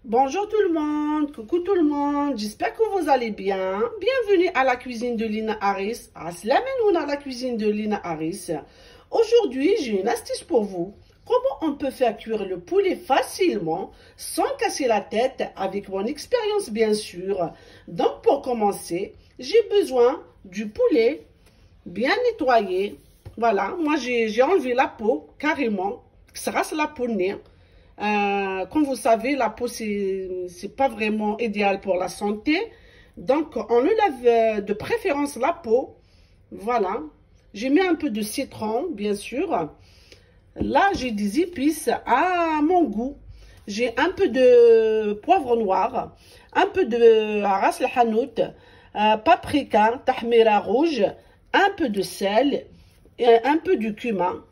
Bonjour tout le monde, coucou tout le monde, j'espère que vous allez bien. Bienvenue à la cuisine de Lina Harris. Aslamenoun à la cuisine de Lina Harris. Aujourd'hui, j'ai une astuce pour vous. Comment on peut faire cuire le poulet facilement, sans casser la tête, avec mon expérience bien sûr. Donc pour commencer, j'ai besoin du poulet bien nettoyé. Voilà, moi j'ai enlevé la peau carrément, ça reste la peau nez. Comme vous savez, la peau, c'est pas vraiment idéal pour la santé. Donc, on enlève de préférence la peau. Voilà. J'ai mis un peu de citron, bien sûr. Là, j'ai des épices à mon goût. J'ai un peu de poivre noir, un peu de ras el hanout, paprika, tahmira rouge, un peu de sel et un peu de cumin.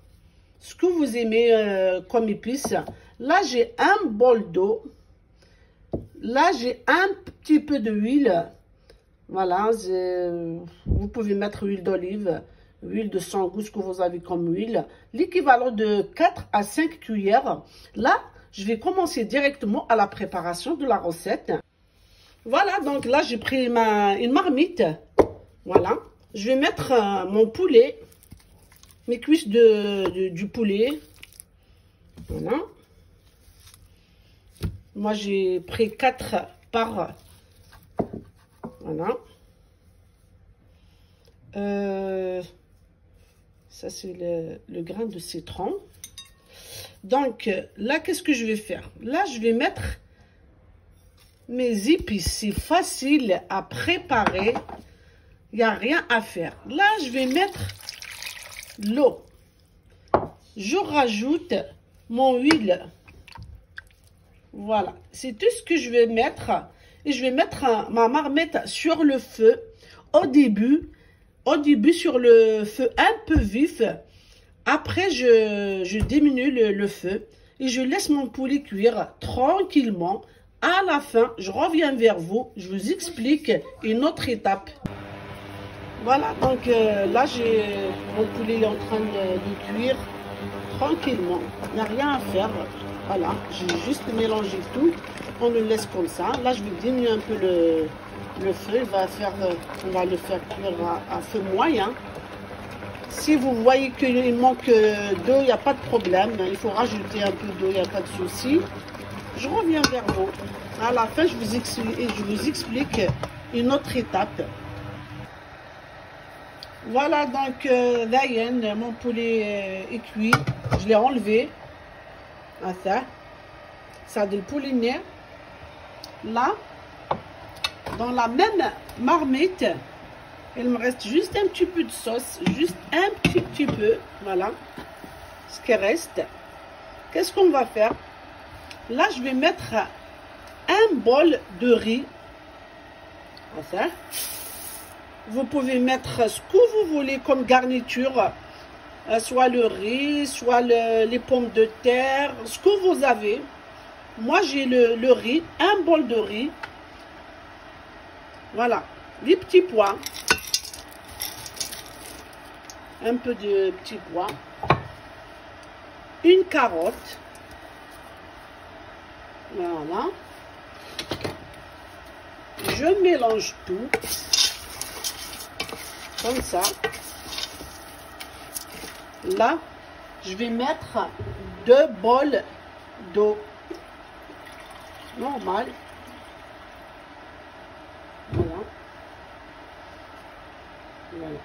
Ce que vous aimez comme épices. Là, j'ai un bol d'eau. Là, j'ai un petit peu d'huile. Voilà, vous pouvez mettre huile d'olive, huile de sangou, ce que vous avez comme huile. L'équivalent de 4 à 5 cuillères. Là, je vais commencer directement à la préparation de la recette. Voilà, donc là, j'ai pris une marmite. Voilà, je vais mettre mon poulet, mes cuisses du poulet. Voilà. Moi, j'ai pris 4 parts. Voilà. Ça, c'est le grain de citron. Donc, là, qu'est-ce que je vais faire? Là, je vais mettre mes épices. C'est facile à préparer. Il n'y a rien à faire. Là, je vais mettre l'eau. Je rajoute mon huile. Voilà, c'est tout ce que je vais mettre. Et je vais mettre ma marmite sur le feu au début sur le feu un peu vif. Après, je diminue le feu et je laisse mon poulet cuire tranquillement. À la fin, je reviens vers vous. Je vous explique une autre étape. Voilà, donc là, mon poulet est en train de cuire tranquillement. Il n'y a rien à faire. Voilà, j'ai juste mélangé tout. On le laisse comme ça. Là, je vais diminuer un peu le feu. On va le faire cuire à feu moyen. Si vous voyez qu'il manque d'eau, il n'y a pas de problème. Il faut rajouter un peu d'eau, il n'y a pas de souci. Je reviens vers vous. À la fin, je vous explique une autre étape. Voilà, donc, Dayen, mon poulet est cuit. Je l'ai enlevé. Ça de le poulet. Là, dans la même marmite, il me reste juste un petit peu de sauce, juste un petit peu, voilà, ce qui reste. Qu'est-ce qu'on va faire? Là, je vais mettre un bol de riz. Vous pouvez mettre ce que vous voulez comme garniture. Soit le riz, soit les pommes de terre, ce que vous avez. Moi, j'ai le riz, un bol de riz. Voilà, les petits pois. Un peu de petits pois. Une carotte. Voilà. Je mélange tout. Comme ça. Là, je vais mettre 2 bols d'eau. Normal. Voilà. Voilà.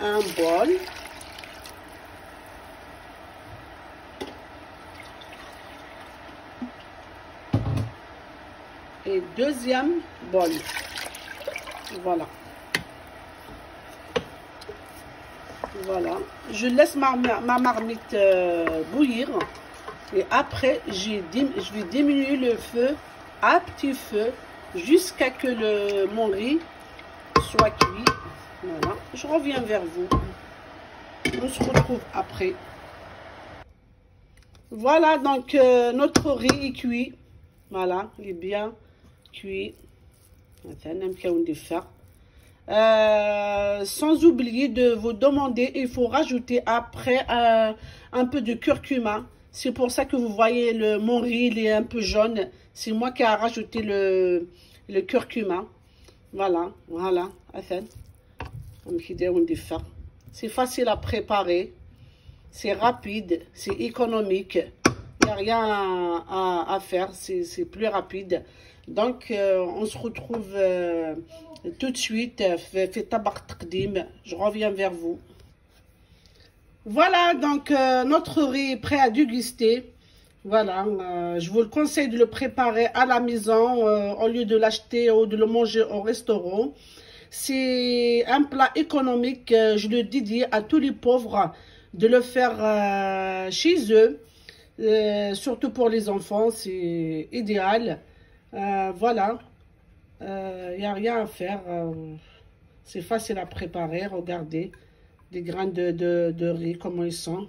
Un bol. Et deuxième bol. Voilà. Voilà, je laisse ma marmite bouillir et après je vais diminuer le feu à petit feu jusqu'à que mon riz soit cuit. Voilà, je reviens vers vous. On se retrouve après. Voilà, donc notre riz est cuit. Voilà, il est bien cuit. Sans oublier de vous demander, il faut rajouter après un peu de curcuma. C'est pour ça que vous voyez mon riz, il est un peu jaune. C'est moi qui ai rajouté le curcuma. Voilà, voilà. C'est facile à préparer. C'est rapide, c'est économique. Il n'y a rien à faire, c'est plus rapide. Donc, on se retrouve tout de suite. Je reviens vers vous. Voilà, donc notre riz est prêt à déguster. Voilà, je vous le conseille de le préparer à la maison au lieu de l'acheter ou de le manger au restaurant. C'est un plat économique, je le dédie à tous les pauvres de le faire chez eux. Surtout pour les enfants, c'est idéal. Voilà, il n'y a rien à faire. C'est facile à préparer, regardez. Des grains de riz, comment ils sont.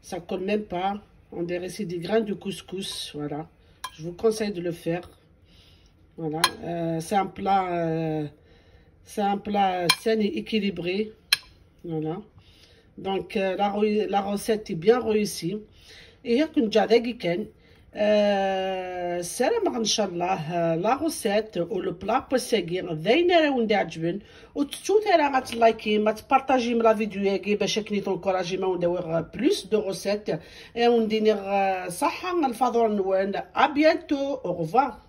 Ça colle même pas. On dirait c'est des grains de couscous. Voilà. Je vous conseille de le faire. Voilà. C'est un plat sain et équilibré. Voilà. Donc, la recette est bien réussie. Et السلام ان شاء الله لا روسيت و لو بلا بوسيغي ذاين راهو عجبن وتشوت راه غتلايكي ما تبارطاجي من لا فيديو ياكي باش كني تنكوراجي ما ندير بلوس دو روسيت وندير صحه الفضول نوان ا بيانتو او revoir